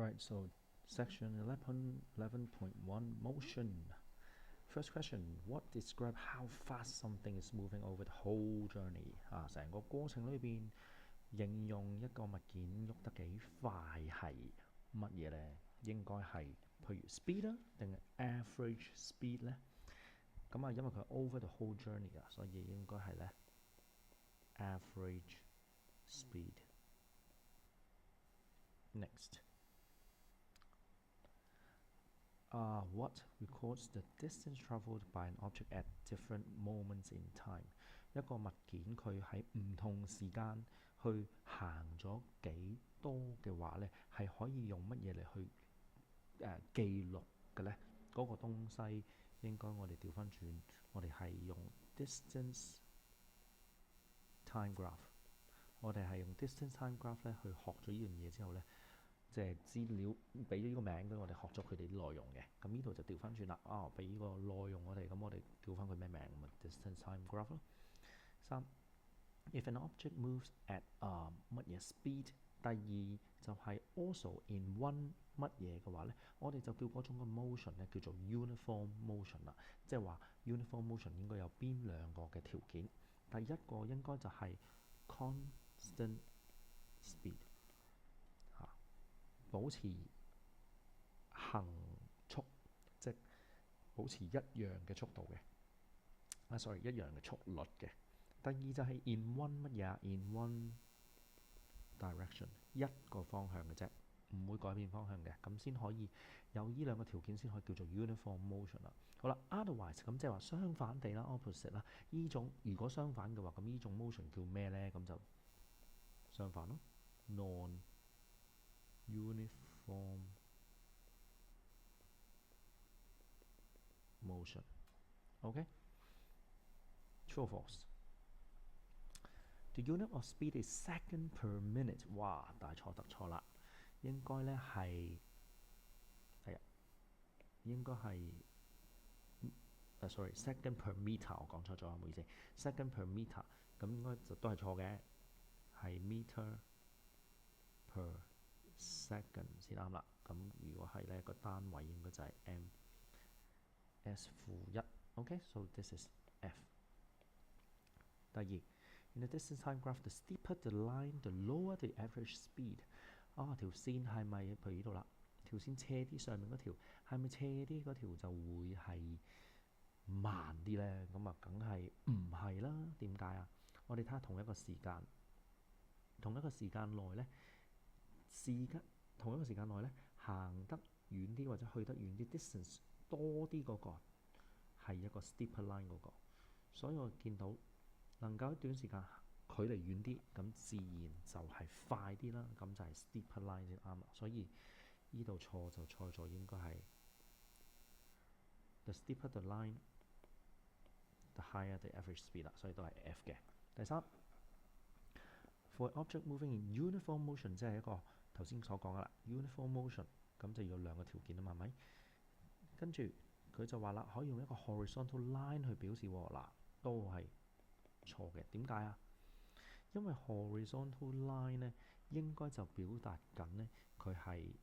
Right, so section 11.1 motion. First question, what describe how fast something is moving over the whole journey? 成個過程裏邊形容一個物件喐得幾快係乜嘢呢？應該係譬如 speed 啊，定係 average speed 呢？咁因為佢 over the whole journey 所以應該係呢 average speed。Next. What records the distance travelled by an object at different moments in time？ 一個物件佢喺唔同時間去行咗幾多嘅話呢，係可以用乜嘢嚟去記錄嘅呢？嗰個東西應該我哋調翻轉，我哋係用 distance time graph。我哋係用 distance time graph 咧去學咗呢樣嘢之後呢，即係資料俾咗呢個名俾我哋學咗佢哋啲內容嘅。咁呢度就調翻轉啦，俾呢個內容我哋，咁我哋叫翻佢咩名？咁 distance time graph 咯。3. If an object moves at 乜嘢 speed？ 第二就係 also in one 乜嘢嘅話呢，我哋就叫嗰種嘅 motion 咧叫做 uniform motion 啦。即係話 uniform motion 應該有邊兩個嘅條件？第一個應該就係 constant speed， 保持行速，即保持一樣嘅速度嘅。一樣嘅速率嘅。第二就係 in one 乜嘢？in one direction， 一個方向嘅啫，唔會改變方向嘅，咁先可以有呢兩個條件先可以叫做 uniform motion 啦。好啦 ，otherwise 咁即係話相反地啦 ，opposite 啦，呢種如果相反嘅話，咁呢種 motion 叫咩呢？咁就相反咯 ，non-uniform motion。OK，true or false？The unit of speed is second per minute。哇，大錯特錯啦！應該咧係，應該係second per meter， 我講錯咗，唔好意思。second per meter， 咁應該就都係錯嘅，係 meter per second 先啱啦。咁如果係咧個單位應該就係 ms-1。OK，so this is F。第二 ，in the distance time graph，the steeper the line，the lower the average speed。條線係咪譬如呢度啦？條線斜啲，上面嗰條係咪斜啲嗰條就會係慢啲呢？咁梗係唔係啦？點解啊？我哋睇下同一個時間內呢，同一個時間內呢，行得遠啲或者去得遠啲 distance 多啲嗰個係一個 steeper line 嗰個，所以我見到能夠喺短時間距離遠啲，咁自然就係快啲啦，咁就係 steeper line 先啱啦。所以呢度錯就錯咗，應該係 the steeper the line，the higher the average speed 啦，所以都係 F 嘅。第三 ，for object moving in uniform motion， 即係一個頭先所講噶啦 uniform motion， 咁就要有兩個條件啊嘛，係咪？跟住佢就話啦，可以用一個 horizontal line 去表示喎，嗱都係錯嘅。點解啊？因為 horizontal line 呢應該就表達緊呢，佢係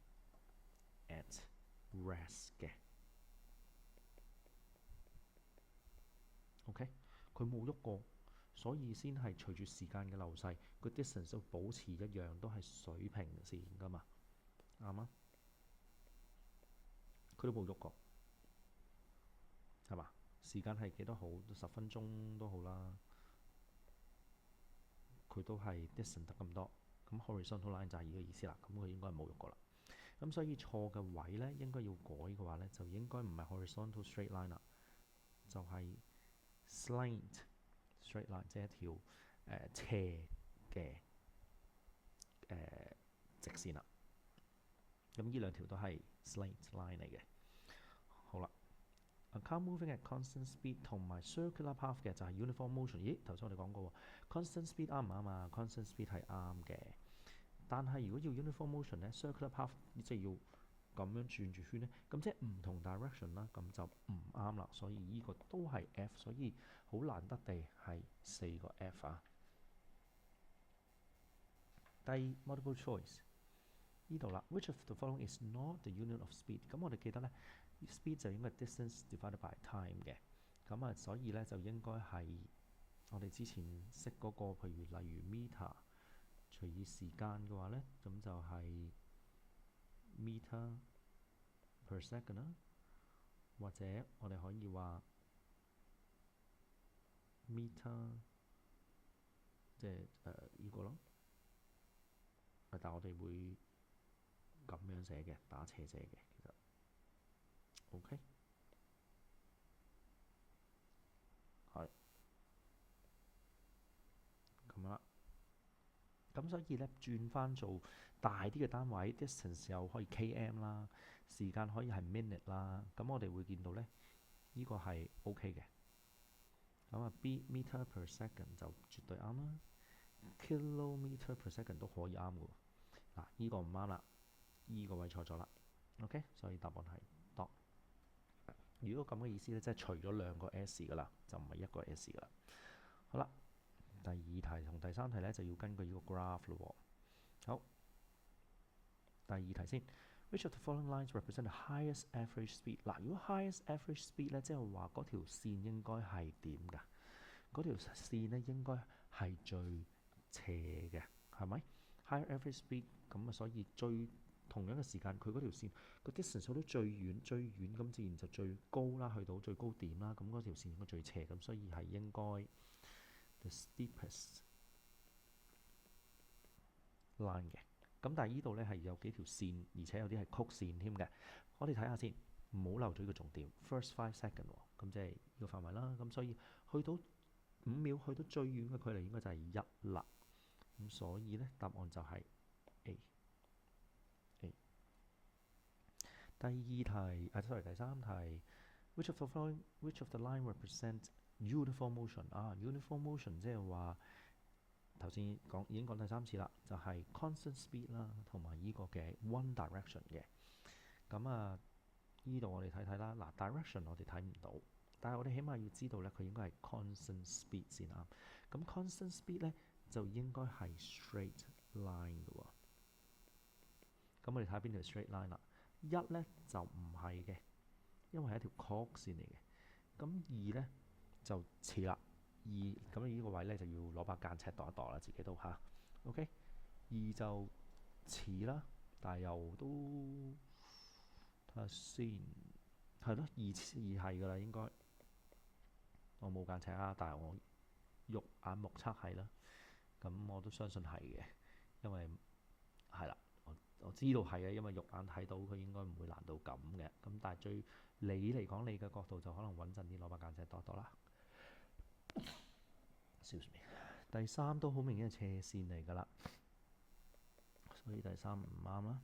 at rest 嘅。OK， 佢冇喐過，所以先係隨住時間嘅流逝，個 distance 都保持一樣，都係水平線噶嘛，啱啊？佢都冇喐過，係嘛？時間係幾多好？10分鐘都好啦。佢都係 distance 得咁多，咁 horizontal line 就係呢個意思啦。咁佢應該係冇喐過啦。咁所以錯嘅位呢，應該要改嘅話呢，就應該唔係 horizontal straight line 啦，就係 slant straight line， 即係一條斜嘅直線啦。咁呢兩條都係 slant line 嚟嘅。好啦。A car moving at constant speed 同埋 circular path 嘅就係 uniform motion。咦，頭先我哋講過喎 ，constant speed 啱唔啱啊 ？constant speed 係啱嘅，但係如果要 uniform motion 咧 ，circular path 即係要咁樣轉住圈咧，咁即係唔同 direction 啦，咁就唔啱啦。所以呢個都係 F， 所以好難得地係4個 F 啊。第 multiple choice。呢度啦，which of the following is not the unit of speed？ 咁我哋記得咧，speed 就應該係 distance divided by time 嘅。咁啊，所以咧就應該係我哋之前識嗰個，譬如例如 meter 除以時間嘅話咧，咁就係 meter per second 啦，或者我哋可以話 meter 即係呢個咯。但我哋會咁樣寫嘅，打斜寫嘅，其實 OK 係咁啦。咁所以咧轉翻做大啲嘅單位 ，distance 又可以 km 啦，時間可以係 minute 啦。咁我哋會見到咧，呢個係 OK 嘅。咁啊 ，b meter per second 就絕對啱啦 ，kilometer per second 都可以啱嘅。嗱，呢個唔啱啦，呢個位錯咗啦。OK，所以答案係 dot。如果咁嘅意思咧，即係除咗兩個 s 噶啦，就唔係一個 s 噶啦。好啦，第二題同第三題咧就要根據呢個 graph 咯。好，第二題先。Which of the following lines represent the highest average speed？ 嗱，如果 highest average speed 咧，即係話嗰條線應該係點㗎？嗰條線咧應該係最斜嘅，係咪 ？Higher average speed 咁啊，所以同樣嘅時間，佢嗰條線個 distance 去到最遠，咁自然就最高啦，去到最高點啦。咁嗰條線應該最斜，咁所以係應該 the steepest line 嘅。咁但係呢度咧係有幾條線，而且有啲係曲線添嘅。我哋睇下先，唔好漏咗呢個重點。First 5 second 喎，咁即係呢個範圍啦。咁所以去到5秒，去到最遠嘅距離應該就係1啦。咁所以咧答案就係 A。第二題第三題 which of the line represent uniform motion？ uniform motion 即係話頭先已經講第三次啦，就係 constant speed 啦，同埋呢個嘅 one direction 嘅。咁啊，呢度我哋睇睇啦。嗱 direction 我哋睇唔到，但係我哋起碼要知道咧，佢應該係 constant speed 先啱。咁 constant speed 咧就應該係 straight line 嘅喎。咁我哋睇下邊條 straight line 啦。1咧就唔係嘅，因為係一條曲線嚟嘅。咁2咧就似啦，2咁呢個位咧就要攞把間尺度一度啦，自己都嚇。OK， 2就似啦，但係又都睇下先，係咯，2係噶啦，應該我冇間尺啊，但係我肉眼目測係啦，咁我都相信係嘅，因為係啦。我知道係嘅，因為肉眼睇到佢應該唔會難到咁嘅。咁但係對你嚟講，你嘅角度就可能穩陣啲，攞把間尺度啦。Excuse me。第三都好明顯係斜線嚟㗎啦，所以第三唔啱啦。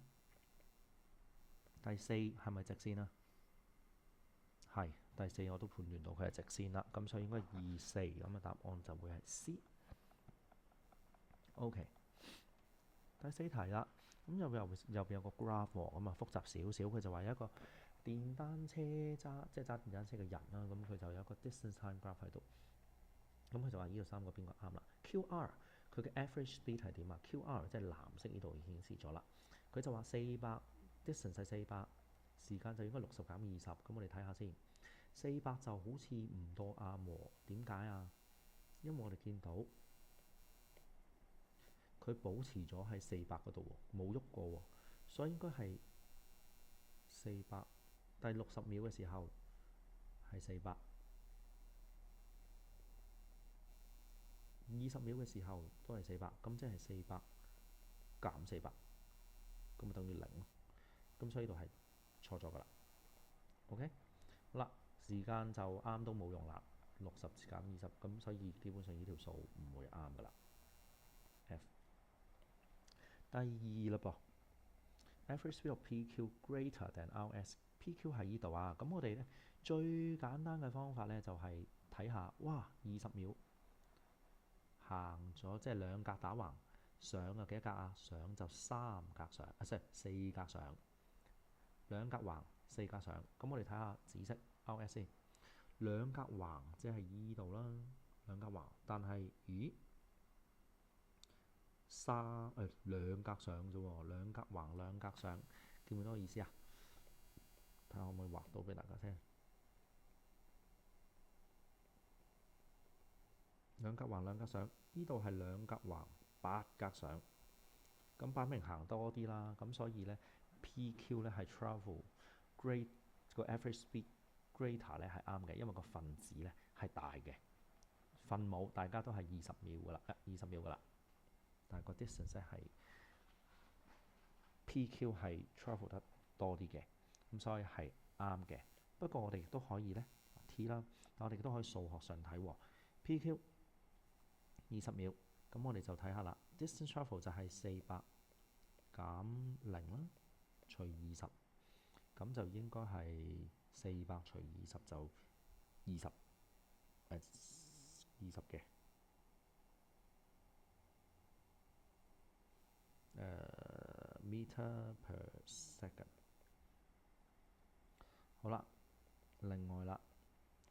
第四係咪直線啊？係，第四我都判斷到佢係直線啦，咁所以應該2、4，咁嘅答案就會係 C。OK， 第四題啦。咁右邊有個 graph 喎，咁啊複雜少少，佢就話有一個電單車即係揸電單車嘅人啦，咁佢就有一個 distance time graph 喺度。咁佢就話呢度3個邊個啱啦 ？QR 佢嘅 average speed 係點啊 ？QR 即係藍色呢度顯示咗啦。佢就話400 distance 係400，時間就應該60減20。咁我哋睇下先，400就好似唔多啱喎。點解啊？因為我哋見到佢保持咗喺400嗰度喎，冇喐過喎，所以應該係400。第60秒嘅時候係400，20秒嘅時候都係400，咁即係400減400，咁咪等於0咯。咁所以呢度係錯咗㗎啦。OK， 好啦，時間就啱都冇用啦，60減20，咁所以基本上呢條數唔會啱㗎啦。F 第二啦噃 ，average speed of PQ greater than RS。PQ 喺呢度啊，咁我哋咧最簡單嘅方法咧就係睇下，哇，20秒行咗即係2格打橫上啊，幾多格啊？上就3格上，即係4格上，2格橫4格上。咁我哋睇下紫色 RS 先，2格橫即係依度啦，2格橫，但係咦兩格上啫喎，兩格橫兩格上，見唔見到個意思啊？睇下可唔可以畫到俾大家聽。兩格橫兩格上，呢度係兩格橫8格上，咁擺明行多啲啦。咁所以咧 PQ 咧係 travel great 個 average speed greater 咧係啱嘅，因為個分子咧係大嘅，分母大家都係20秒噶啦，20秒噶啦。但係個 distance 咧係 PQ 係 travel 得多啲嘅，咁所以係啱嘅。不過我哋亦都可以咧 T 啦，但我哋亦都可以數學上睇喎。PQ 20秒，咁我哋就睇下啦。distance travel 就係400減0啦，除20，咁就應該係400除20就20嘅。meter per second。好啦，另外啦，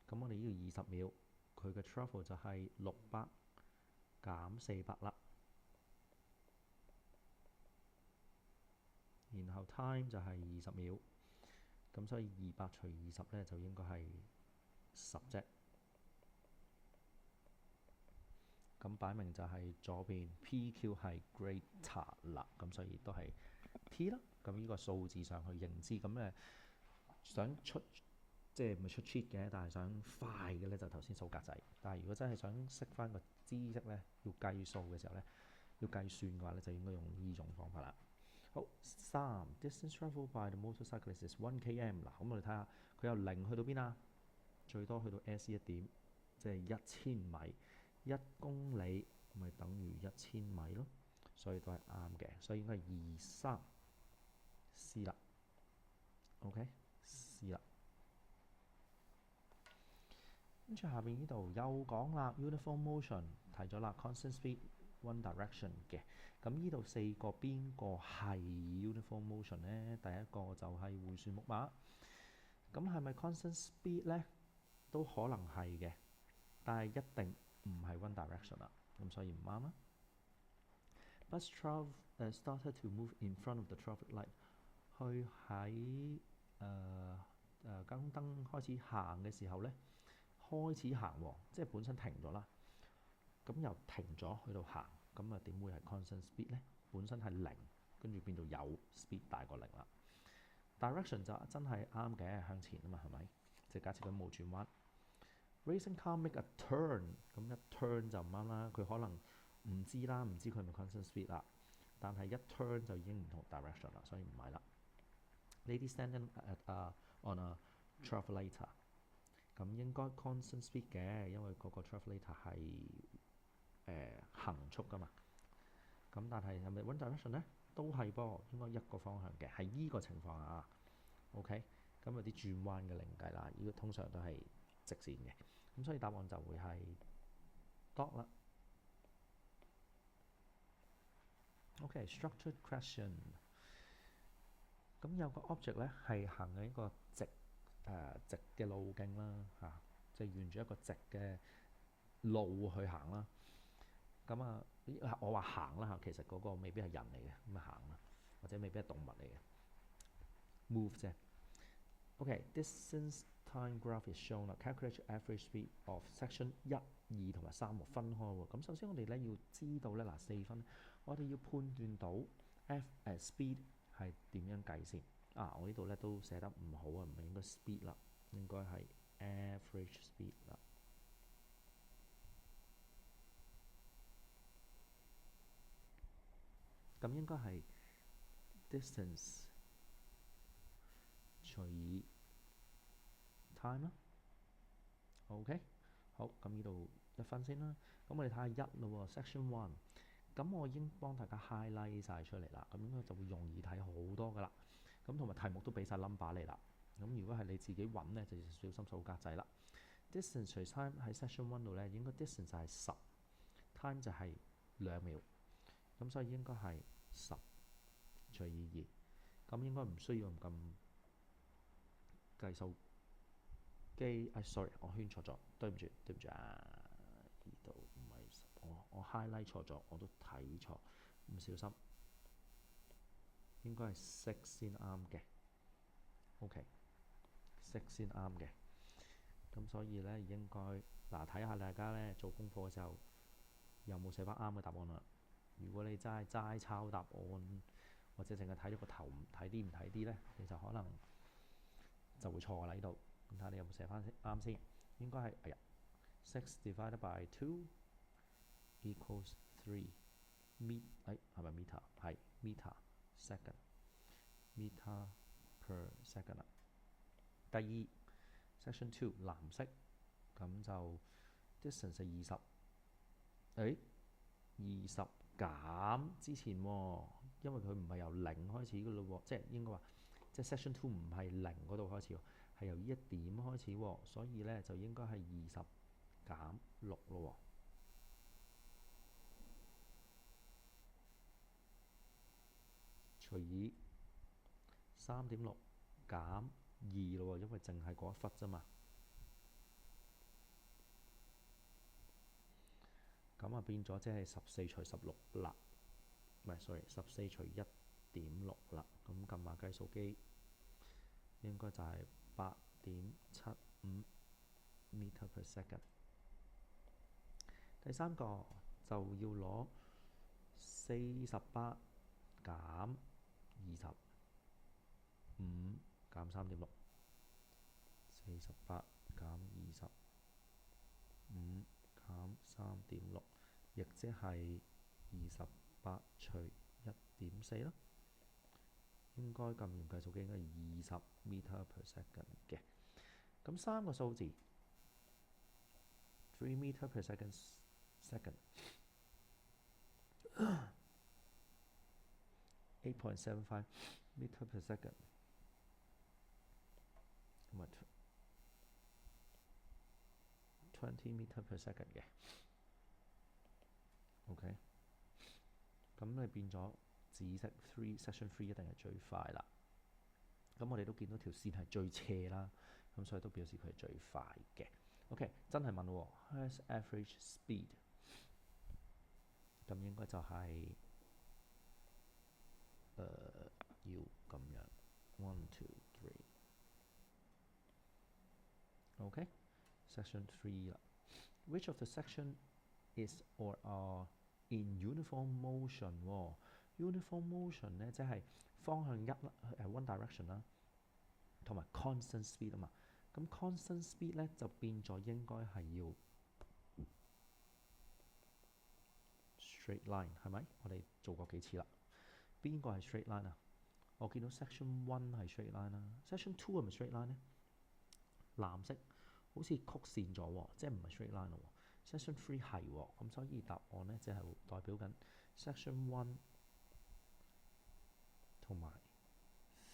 咁我哋呢度20秒，佢嘅 travel 就係600減400啦，然後 time 就係20秒，咁所以200除20咧就應該係10啫。咁擺明就係左邊 PQ 係 greater 啦，咁所以都係 T 啦。咁呢個數字上去認知，咁咧想出即係唔係出 cheat 嘅，但係想快嘅咧就頭先數格仔。但係如果真係想識翻個知識咧，要計數嘅時候咧，要計算嘅話咧，就應該用呢種方法啦。好，3 distance travelled by the motorcyclist is 1 km。嗱，咁我哋睇下佢由0去到邊啊？最多去到 S1 點，即係1000米。1公里咪等於1000米咯，所以都係啱嘅，所以應該係2、3 C 啦。OK C 啦。跟住下邊呢度又講啦 ，uniform motion 提咗啦 ，constant speed one direction 嘅。咁呢度4個邊個係 uniform motion 呢？第一個就係迴旋木馬。咁係咪 constant speed 呢？都可能係嘅，但係一定唔係 one direction 啦，咁所以唔啱啦。Bus started to move in front of the traffic light。佢喺交通燈開始行嘅時候咧，開始行喎，即係本身停咗啦。咁由停咗去到行，咁啊點會係 constant speed 咧？本身係0，跟住變到有 speed 大過0啦。Direction 就真係啱嘅，向前啊嘛，係咪？即係假設佢冇轉彎。Racing car make a turn， 咁一 turn 就唔啱啦。佢可能唔知啦，唔知佢係咪 constant speed 啦。但係一 turn 就已經唔同 direction 啦，所以唔係啦。Lady standing on a travelator， 咁應該 constant speed 嘅，因為嗰個 travelator 係行速噶嘛。咁但係係咪 one direction 咧？都係噃，應該一個方向嘅，係依個情況下。OK， 咁有啲轉彎嘅另計啦，呢個通常都係直線嘅，咁所以答案就會係 dot 啦。OK，structured question。咁有個 object 咧係行緊一個直嘅路徑啦，嚇，即係沿住一個直嘅路去行啦。咁啊，我話行啦嚇，其實嗰個未必係人嚟嘅，咁啊行啦，或者未必係動物嚟嘅 ，move 啫。OK，distance time graph is shown 啦 ，calculate average speed of section 1、2同埋3分開喎。咁首先我哋咧要知道咧4分，我哋要判斷到 speed 係點樣計先啊？我呢度咧都寫得唔好啊，唔係應該 speed 啦，應該係 average speed 啦。咁應該係 distance 除以 time 啦。OK， 好，咁呢度1分先啦。咁我哋睇下1咯喎 ，section 1。咁我已經幫大家 highlight 晒出嚟啦，咁應該就會容易睇好多噶啦。咁同埋題目都俾晒 number 你啦。咁如果係你自己揾咧，就要小心數格仔啦。distance 除 time 喺 section 1度咧，應該 distance 就係10，time 就係2秒。咁所以應該係10除以2。咁應該唔需要咁計數機。sorry， 我圈錯咗，對唔住啊！呢度唔係我 highlight 錯咗，我都睇錯。唔小心，應該係 six 先啱嘅。OK，six 先啱嘅。咁所以咧應該睇下大家咧做功課嘅時候有冇寫翻啱嘅答案啦。如果你真係齋抄答案，或者淨係睇咗個頭唔睇啲唔睇啲咧，你就可能就會錯啦呢度。咁睇下你有冇寫翻啱先。應該係6 divided by 2 equals 3 係咪 meter？ 係 meter second，meter per second 啦。第二 section 2藍色，咁就 distance 係20。20減之前喎，因為佢唔係由0開始嘅咯喎，即係應該話即係 section 2唔係0嗰度開始喎，係由呢一點開始喎，所以咧就應該係20減6咯喎，除以3.6減2咯喎，因為淨係嗰一忽啫嘛。咁變咗即係14除16啦，唔係 sorry，14除1.6啦。咁撳下計數機，應該就係8.75 meter per second。第三個就要攞48減25減3.6，48減25減3.6，亦即係28除1.4啦。應該撳完計數機應該係20 meter per second 嘅。咁三個數字3 meter per second 8.75 meter per second 同埋20 meter per second 嘅。OK， 咁你變咗紫色section 3一定係最快啦。咁我哋都見到條線係最斜啦，咁所以都表示佢係最快嘅。OK， 真係問喎 ，Earth's average speed， 咁應該就係要咁樣 1 2 3。OK，section 3啦。Which of the section is or are in uniform motion？ uniform motion 咧即係方向一啦，one direction 啦，同埋 constant speed 啊嘛。咁 constant speed 咧就變咗應該係要 straight line 係咪？我哋做過幾次啦。邊個係 straight line 啊？我見到 section 1係 straight line 啦，section 2係咪 straight line 咧？藍色好似曲線咗喎，即係唔係 straight line 咯喎。section 3係喎，咁所以答案咧即係代表緊 section 1同埋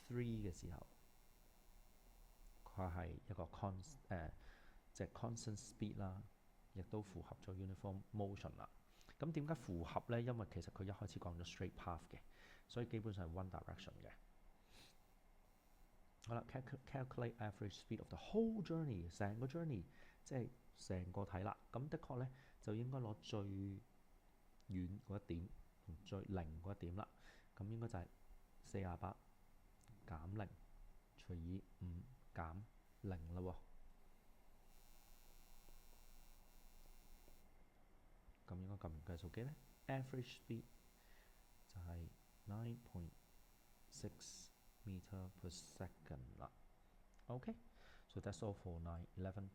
3嘅時候，佢係一個即係 constant speed 啦，亦都符合咗 uniform motion 啦。咁點解符合咧？因為其實佢一開始講咗 straight path 嘅，所以基本上係 one direction 嘅。好啦 ，calculate average speed of the whole journey， 成個 journey 即係成個睇啦。咁的確咧就應該攞最遠嗰一點同最零嗰一點啦。咁應該就係48減0除以5減0啦喎。咁應該撳完計數機咧 ，average speed 就係 9.6 meter per second 啦。OK，so that's all for 9, 11,